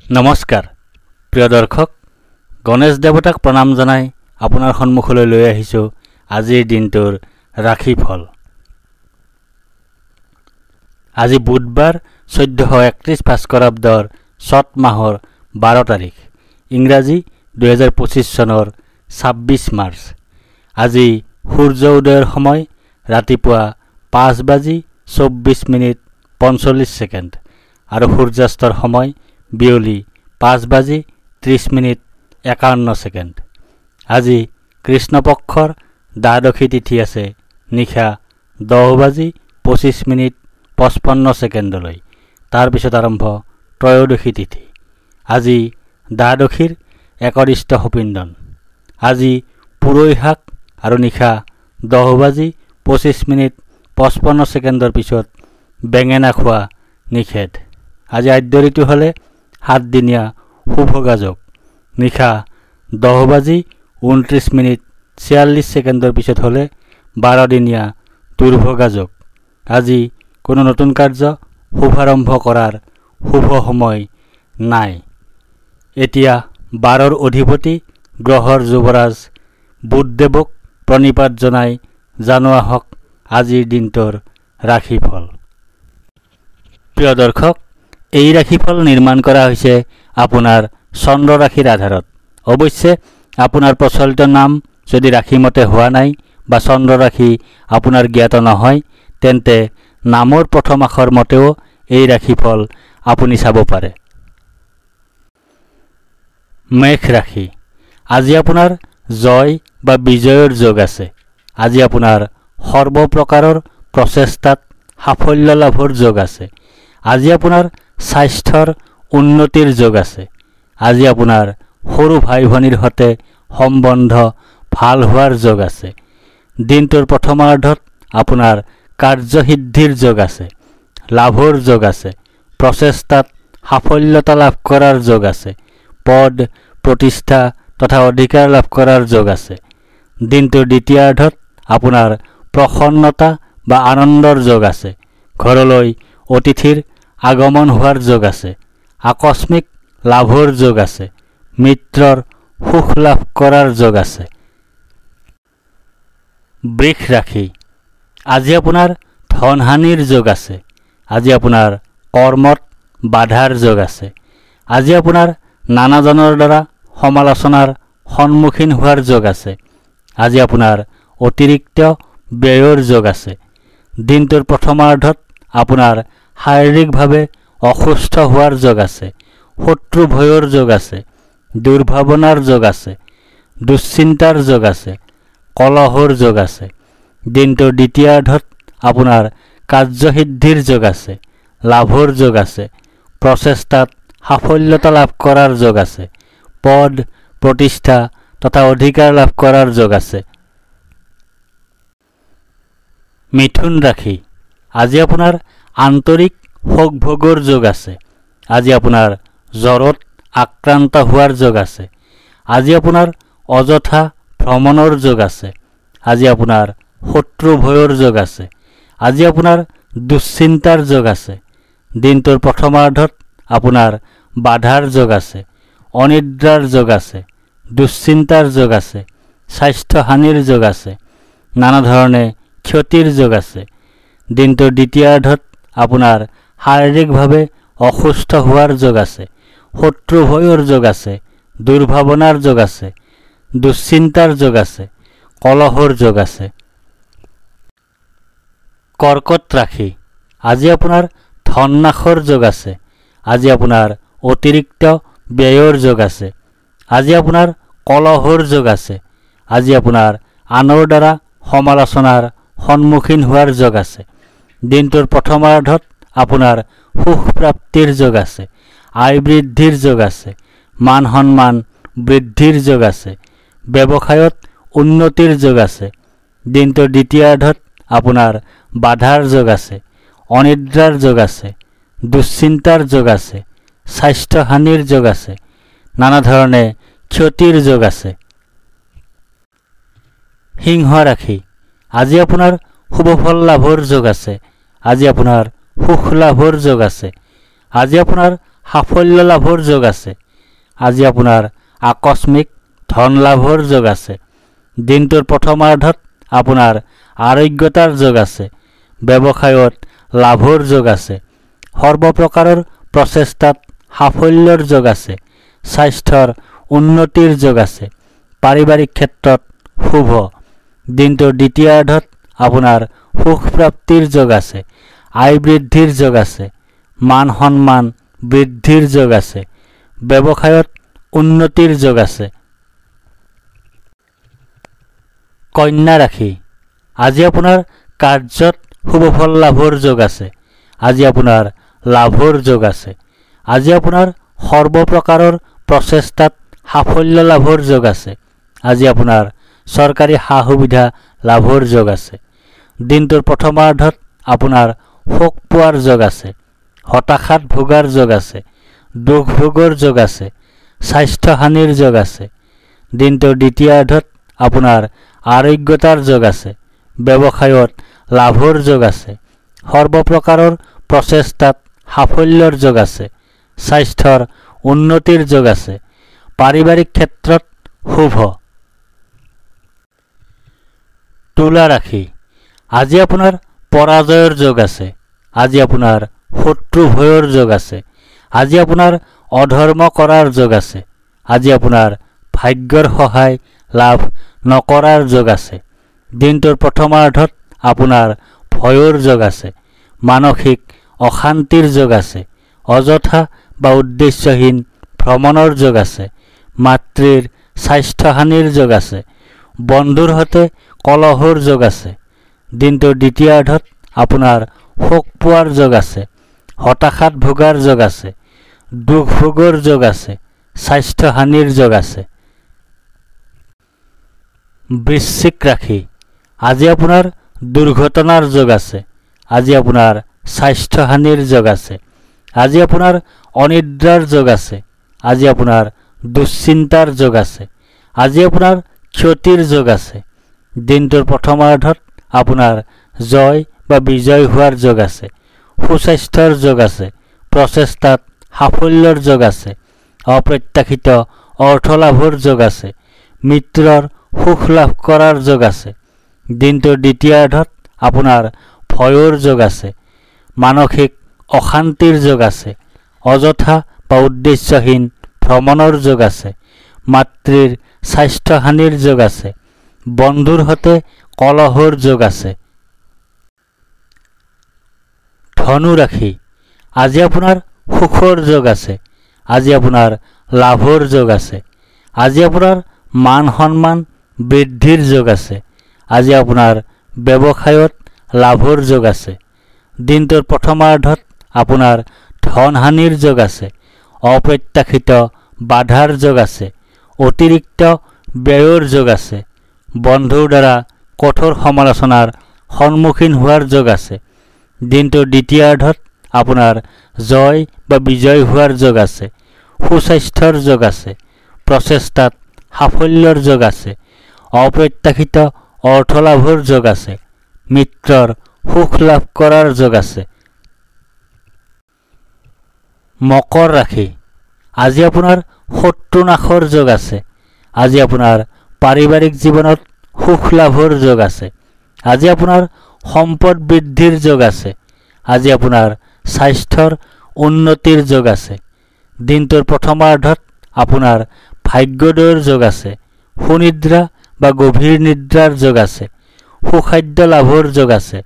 নমস্কাৰ প্ৰিয় দৰ্শক, গণেশ দেৱতাক প্ৰণাম জনাই আপোনাৰ সন্মুখলৈ লৈ আহিছোঁ আজিৰ দিনটোৰ ৰাশিফল। আজি বুধবাৰ 1431 ভাস্কৰাব্দৰ চত মাহৰ 12 তাৰিখ, ইংৰাজী 2025 চনৰ 26 মাৰ্চ। আজি সূৰ্য উদয়ৰ সময় ৰাতিপুৱা 5:24:45 আৰু সূৰ্যাস্তৰ সময় বিয়লি 5:30:51। আজি কৃষ্ণপক্ষৰ দ্বাদশী তিথি আছে নিশা 10:25:55। তাৰপিছত আৰম্ভ ত্ৰয়োদশী তিথি। আজি দ্বাদশীৰ একদিষ্ট সুপিন্দন। আজি পুৰৈ শাক আৰু নিশা 10:25:55 পিছত বেঙেনা খোৱা নিষেধ। আজি আদ্য ঋতু হ'লে 7 দিনীয়া শুভগা যোগ। নিশা 10:29:46 পিছত হ'লে 12 দিনীয়া দুৰ্ভগা যোগ। আজি কোনো নতুন কাৰ্য শুভাৰম্ভ কৰাৰ শুভ সময় নাই। এতিয়া 12ৰ অধিপতি গ্ৰহৰ যুৱৰাজ বুধদেৱক প্ৰণিপাত জনাই জানো আহক আজিৰ দিনটোৰ ৰাশিফল। প্ৰিয় দৰ্শক, এই ৰাশিফল নিৰ্মাণ কৰা হৈছে আপোনাৰ চন্দ্ৰ ৰাশিৰ আধাৰত। অৱশ্যে আপোনাৰ প্ৰচলিত নাম যদি ৰাশিমতে হোৱা নাই বা চন্দ্ৰ ৰাশি আপোনাৰ জ্ঞাত নহয়, তেন্তে নামৰ প্ৰথম আখৰ মতেও এই ৰাশিফল আপুনি চাব পাৰে। মেষ ৰাশি। আজি আপোনাৰ জয় বা বিজয়ৰ যোগ আছে। আজি আপোনাৰ সৰ্বপ্ৰকাৰৰ প্ৰচেষ্টাত সাফল্য লাভৰ যোগ আছে। আজি আপোনাৰ স্বাস্থ্যৰ উন্নতিৰ যোগ আছে। আজি আপোনাৰ সৰু ভাই ভনীৰ সৈতে সম্বন্ধ ভাল হোৱাৰ যোগ আছে। দিনটোৰ প্ৰথমাৰ্ধত আপোনাৰ কাৰ্যসিদ্ধিৰ যোগ আছে, লাভৰ যোগ আছে, প্ৰচেষ্টাত সাফল্যতা লাভ কৰাৰ যোগ আছে, পদ প্ৰতিষ্ঠা তথা অধিকাৰ লাভ কৰাৰ যোগ আছে। দিনটোৰ দ্বিতীয়াৰ্ধত আপোনাৰ প্ৰসন্নতা বা আনন্দৰ যোগ আছে। ঘৰলৈ অতিথিৰ আগমন হোৱাৰ যোগ আছে। আকস্মিক লাভৰ যোগ আছে। মিত্ৰৰ সুখ লাভ কৰাৰ যোগ আছে। বৃষ ৰাশি। আজি আপোনাৰ ধনহানিৰ যোগ আছে। আজি আপোনাৰ কৰ্মত বাধাৰ যোগ আছে। আজি আপোনাৰ নানাজনৰ দ্বাৰা সমালোচনাৰ সন্মুখীন হোৱাৰ যোগ আছে। আজি আপোনাৰ অতিৰিক্ত ব্যয়ৰ যোগ আছে। দিনটোৰ প্ৰথমাৰ্ধত আপোনাৰ শাৰীৰিকভাৱে অসুস্থ হোৱাৰ যোগ আছে। শত্ৰু ভয়ৰ যোগ আছে। দুৰ্ভাৱনাৰ যোগ আছে। দুশ্চিন্তাৰ যোগ আছে। কলহৰ যোগ আছে। দিনটোৰ দ্বিতীয়াৰ্ধত আপোনাৰ কাৰ্যসিদ্ধিৰ যোগ আছে। লাভৰ যোগ আছে। প্ৰচেষ্টাত সাফল্যতা লাভ কৰাৰ যোগ আছে। পদ প্ৰতিষ্ঠা তথা অধিকাৰ লাভ কৰাৰ যোগ আছে। মিথুন ৰাশি। আজি আপোনাৰ আন্তৰিক শোক ভোগৰ যোগ আছে। আজি আপোনাৰ জ্বৰত আক্ৰান্ত হোৱাৰ যোগ আছে। আজি আপোনাৰ অযথা ভ্ৰমণৰ যোগ আছে। আজি আপোনাৰ শত্ৰু ভয়ৰ যোগ আছে। আজি আপোনাৰ দুশ্চিন্তাৰ যোগ আছে। দিনটোৰ প্ৰথমাৰ্ধত আপোনাৰ বাধাৰ যোগ আছে। অনিদ্ৰাৰ যোগ আছে। দুশ্চিন্তাৰ যোগ আছে। স্বাস্থ্যহানিৰ যোগ আছে। নানা ধৰণে ক্ষতিৰ যোগ আছে। দিনটোৰ দ্বিতীয়াৰ্ধত আপোনাৰ শাৰীৰিকভাৱে অসুস্থ হোৱাৰ যোগ আছে। শত্ৰু ভয়ৰ যোগ আছে। দুৰ্ভাৱনাৰ যোগ আছে। দুশ্চিন্তাৰ যোগ আছে। কলহৰ যোগ আছে। কৰ্কট ৰাশি। আজি আপোনাৰ ধননাশৰ যোগ আছে। আজি আপোনাৰ অতিৰিক্ত ব্যয়ৰ যোগ আছে। আজি আপোনাৰ কলহৰ যোগ আছে। আজি আপোনাৰ আনৰ দ্বাৰা সমালোচনাৰ সন্মুখীন হোৱাৰ যোগ আছে। দিনটোৰ প্ৰথমাৰ্ধত আপোনাৰ সুখ প্ৰাপ্তিৰ যোগ আছে। আয় বৃদ্ধিৰ যোগ আছে। মান সন্মান বৃদ্ধিৰ যোগ আছে। ব্যৱসায়ত উন্নতিৰ যোগ আছে। দিনটোৰ দ্বিতীয়াৰ্ধত আপোনাৰ বাধাৰ যোগ আছে। অনিদ্ৰাৰ যোগ আছে। দুশ্চিন্তাৰ যোগ আছে। স্বাস্থ্যহানিৰ যোগ আছে। নানা ধৰণে ক্ষতিৰ যোগ আছে। সিংহ ৰাশি। আজি আপোনাৰ শুভফল লাভৰ যোগ আছে। আজি আপোনাৰ সুখ লাভৰ যোগ আছে। আজি আপোনাৰ সাফল্য লাভৰ যোগ আছে। আজি আপোনাৰ আকস্মিক ধন লাভৰ যোগ আছে। দিনটোৰ প্ৰথমাৰ্ধত আপোনাৰ আৰোগ্যতাৰ যোগ আছে। ব্যৱসায়ত লাভৰ যোগ আছে। সৰ্বপ্ৰকাৰৰ প্ৰচেষ্টাত সাফল্যৰ যোগ আছে। স্বাস্থ্যৰ উন্নতিৰ যোগ আছে। পাৰিবাৰিক ক্ষেত্ৰত শুভ। দিনটোৰ দ্বিতীয়াৰ্ধত আপোনাৰ সুখ প্ৰাপ্তিৰ যোগ আছে। আয় বৃদ্ধিৰ যোগ আছে। মান সন্মান বৃদ্ধিৰ যোগ আছে। ব্যৱসায়ত উন্নতিৰ যোগ আছে। কন্যা ৰাশি। আজি আপোনাৰ কাৰ্যত শুভফল লাভৰ যোগ আছে। আজি আপোনাৰ লাভৰ যোগ আছে। আজি আপোনাৰ সৰ্বপ্ৰকাৰৰ প্ৰচেষ্টাত সাফল্য লাভৰ যোগ আছে। আজি আপোনাৰ চৰকাৰী সা সুবিধা লাভৰ যোগ আছে। দিনটোৰ প্ৰথমাৰ্ধত আপোনাৰ শোক পোৱাৰ যোগ আছে। হতাশাত ভোগাৰ যোগ আছে। দুখ ভোগৰ যোগ আছে। স্বাস্থ্যহানিৰ যোগ আছে। দিনটোৰ দ্বিতীয়াৰ্ধত আপোনাৰ আৰোগ্যতাৰ যোগ আছে। ব্যৱসায়ত লাভৰ যোগ আছে। সৰ্বপ্ৰকাৰৰ প্ৰচেষ্টাত সাফল্যৰ যোগ আছে। স্বাস্থ্যৰ উন্নতিৰ যোগ আছে। পাৰিবাৰিক ক্ষেত্ৰত শুভ। তুলা ৰাশি। আজি আপোনাৰ পৰাজয়ৰ যোগ আছে। আজি আপোনাৰ শত্ৰু ভয়ৰ যোগ আছে। আজি আপোনাৰ অধৰ্ম কৰাৰ যোগ আছে। আজি আপোনাৰ ভাগ্যৰ সহায় লাভ নকৰাৰ যোগ আছে। দিনটোৰ প্ৰথমাৰ্ধত আপোনাৰ ভয়ৰ যোগ আছে। মানসিক অশান্তিৰ যোগ আছে। অযথা বা উদ্দেশ্যহীন ভ্ৰমণৰ যোগ আছে। মাতৃৰ স্বাস্থ্যহানিৰ যোগ আছে। বন্ধুৰ সৈতে কলহৰ যোগ আছে। দিনটোৰ দ্বিতীয়াৰ্ধত আপোনাৰ শোক পোৱাৰ যোগ আছে। হতাশাত ভোগাৰ যোগ আছে। দুখ ভোগৰ যোগ আছে। স্বাস্থ্যহানিৰ যোগ আছে। বৃশ্চিক ৰাশি। আজি আপোনাৰ দুৰ্ঘটনাৰ যোগ আছে। আজি আপোনাৰ স্বাস্থ্যহানিৰ যোগ আছে। আজি আপোনাৰ অনিদ্ৰাৰ যোগ আছে। আজি আপোনাৰ দুশ্চিন্তাৰ যোগ আছে। আজি আপোনাৰ ক্ষতিৰ যোগ আছে। দিনটোৰ প্ৰথমাৰ্ধত আপোনাৰ জয় বা বিজয় হোৱাৰ যোগ আছে। সুস্বাস্থ্যৰ যোগ আছে। প্ৰচেষ্টাত সাফল্যৰ যোগ আছে। অপ্ৰত্যাশিত অৰ্থ লাভৰ যোগ আছে। মিত্ৰৰ সুখ লাভ কৰাৰ যোগ আছে। দিনটোৰ দ্বিতীয়াৰ্ধত আপোনাৰ ভয়ৰ যোগ আছে। মানসিক অশান্তিৰ যোগ আছে। অযথা বা উদ্দেশ্যহীন ভ্ৰমণৰ যোগ আছে। মাতৃৰ স্বাস্থ্যহানিৰ যোগ আছে। বন্ধুৰ সৈতে কলহৰ যোগ আছে। ধনু ৰাশি। আজি আপোনাৰ সুখৰ যোগ আছে। আজি আপোনাৰ লাভৰ যোগ আছে। আজি আপোনাৰ মান সন্মান বৃদ্ধিৰ যোগ আছে। আজি আপোনাৰ ব্যৱসায়ত লাভৰ যোগ আছে। দিনটোৰ প্ৰথমাৰ্ধত আপোনাৰ ধনহানিৰ যোগ আছে। অপ্ৰত্যাশিত বাধাৰ যোগ আছে। অতিৰিক্ত ব্যয়ৰ যোগ আছে। বন্ধুৰ দ্বাৰা কঠোৰ সমালোচনাৰ সন্মুখীন হোৱাৰ যোগ আছে। দিনটোৰ দ্বিতীয়াৰ্ধত আপোনাৰ জয় বা বিজয় হোৱাৰ যোগ আছে। সুস্বাস্থ্যৰ যোগ আছে। প্ৰচেষ্টাত সাফল্যৰ যোগ আছে। অপ্ৰত্যাশিত অৰ্থ লাভৰ যোগ আছে। মিত্ৰৰ সুখ লাভ কৰাৰ যোগ আছে। মকৰ ৰাশি। আজি আপোনাৰ শত্ৰু নাশৰ যোগ আছে। আজি আপোনাৰ পাৰিবাৰিক জীৱনত সুখ লাভৰ যোগ আছে। আজি আপোনাৰ সম্পদ বৃদ্ধিৰ যোগ আছে। আজি আপোনাৰ স্বাস্থ্যৰ উন্নতিৰ যোগ আছে। দিনটোৰ প্ৰথমাৰ্ধত আপোনাৰ ভাগ্যোদয়ৰ যোগ আছে। সুনিদ্ৰা বা গভীৰ নিদ্ৰাৰ যোগ আছে। সুখাদ্য লাভৰ যোগ আছে।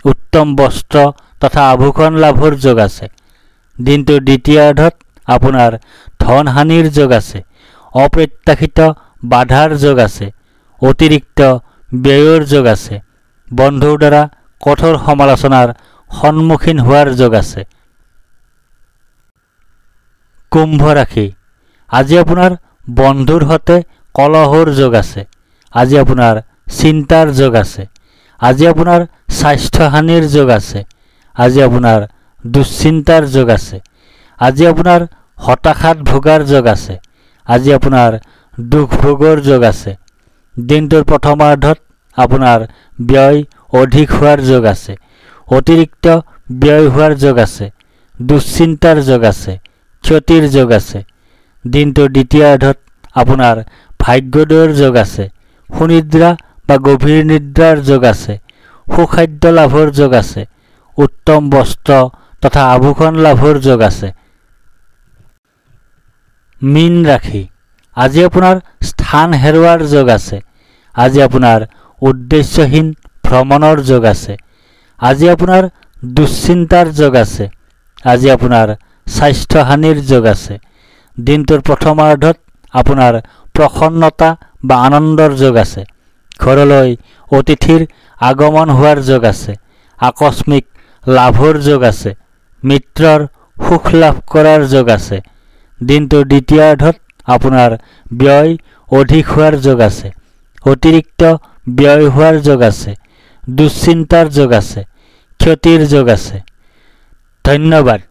উত্তম বস্ত্ৰ তথা আভূষণ লাভৰ যোগ আছে। দিনটোৰ দ্বিতীয়াৰ্ধত আপোনাৰ ধনহানিৰ যোগ আছে। অপ্ৰত্যাশিত বাধাৰ যোগ আছে। অতিৰিক্ত ব্যয়ৰ যোগ আছে। বন্ধুৰ দ্বাৰা কঠোৰ সমালোচনাৰ সন্মুখীন হোৱাৰ যোগ আছে। কুম্ভ ৰাশি। আজি আপোনাৰ বন্ধুৰ সৈতে কলহৰ যোগ আছে। আজি আপোনাৰ চিন্তাৰ যোগ আছে। আজি আপোনাৰ স্বাস্থ্যহানিৰ যোগ আছে। আজি আপোনাৰ দুশ্চিন্তাৰ যোগ আছে। আজি আপোনাৰ হতাশাত ভোগাৰ যোগ আছে। আজি আপোনাৰ দুখ ভোগৰ যোগ আছে। দিনটোৰ প্ৰথমাৰ্ধত আপোনাৰ ব্যয় অধিক হোৱাৰ যোগ আছে। অতিৰিক্ত ব্যয় হোৱাৰ যোগ আছে। দুশ্চিন্তাৰ যোগ আছে। ক্ষতিৰ যোগ আছে। দিনটোৰ দ্বিতীয়াৰ্ধত আপোনাৰ ভাগ্যোদয়ৰ যোগ আছে। সুনিদ্ৰা বা গভীৰ নিদ্ৰাৰ যোগ আছে। সুখাদ্য লাভৰ যোগ আছে। উত্তম বস্ত্ৰ তথা আভূষণ লাভৰ যোগ আছে। মীন ৰাশি, আজি আপোনাৰ স্থান হেৰুৱাৰ যোগ আছে। আজি আপোনাৰ উদ্দেশ্যহীন ভ্ৰমণৰ যোগ আছে। আজি আপোনাৰ দুশ্চিন্তাৰ যোগ আছে। আজি আপোনাৰ স্বাস্থ্যহানিৰ যোগ আছে। দিনটোৰ প্ৰথমাৰ্ধত আপোনাৰ প্ৰসন্নতা বা আনন্দৰ যোগ আছে। ঘৰলৈ অতিথিৰ আগমন হোৱাৰ যোগ আছে। আকস্মিক লাভৰ যোগ আছে। মিত্ৰৰ সুখ লাভ কৰাৰ যোগ আছে। দিনটোৰ দ্বিতীয়াৰ্ধত আপোনাৰ ব্যয় অধিক হোৱাৰ যোগ আছে। অতিৰিক্ত ব্যয় হোৱাৰ যোগ আছে। দুশ্চিন্তাৰ যোগ আছে। ক্ষতিৰ যোগ আছে। ধন্যবাদ।